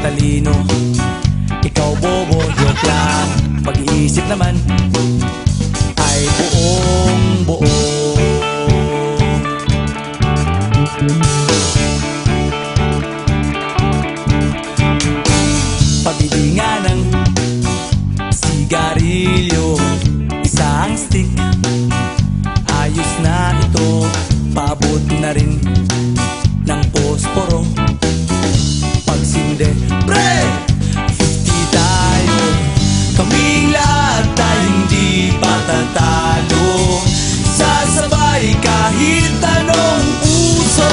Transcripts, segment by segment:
matalino, ikaw bobo, joke lang. Pag-iisip naman ay buong buo. Pabili nga ng sigarilyo, isang stick, ayos na ito. Paabot na rin ng posporo. Pagsinde, pre! 50 tayo, kaming lahat tayo hindi patatalo. Sasabay kahit anong uso,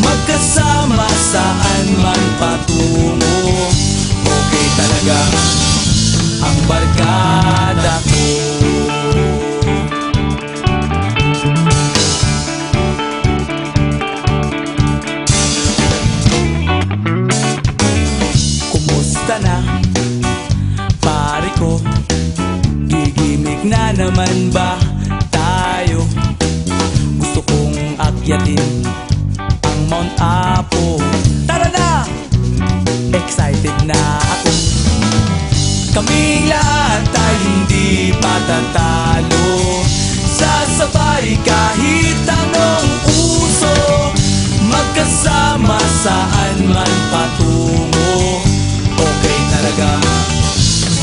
magkasama saan man patungo. Okay talaga ang barkada ko. Kumusta na, pare ko? Gigimik na naman ba tayo? Gusto kong akyatin ang Mount Apo. Tara na! Excited na ako. Kaming lahat tayo hindi patatalo. Sasabay kahit anong uso, magkasama saan man patungo. Okay talaga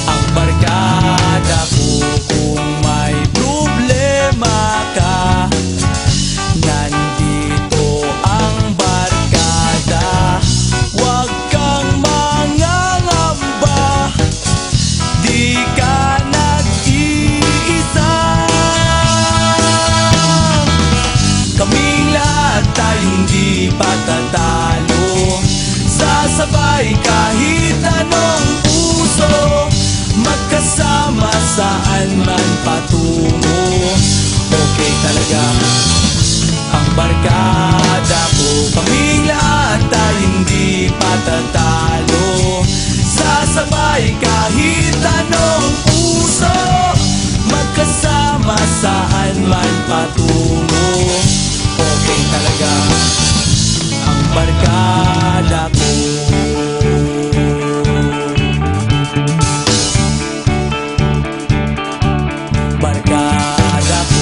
ang barkada ko. Kung may problema ka, nandito ang barkada. Huwag kang mangangamba, di ka nag-iisa. Kaming lahat tayo hindi patatalo. Sasabay kahit anong uso, magkasama saan man patungo. Okay talaga ang barkada ko. Kaming lahat tayo hindi patatalo. Sasabay kahit anong uso, magkasama saan man patungo. Okay talaga ang barkada ko. Barkada ko.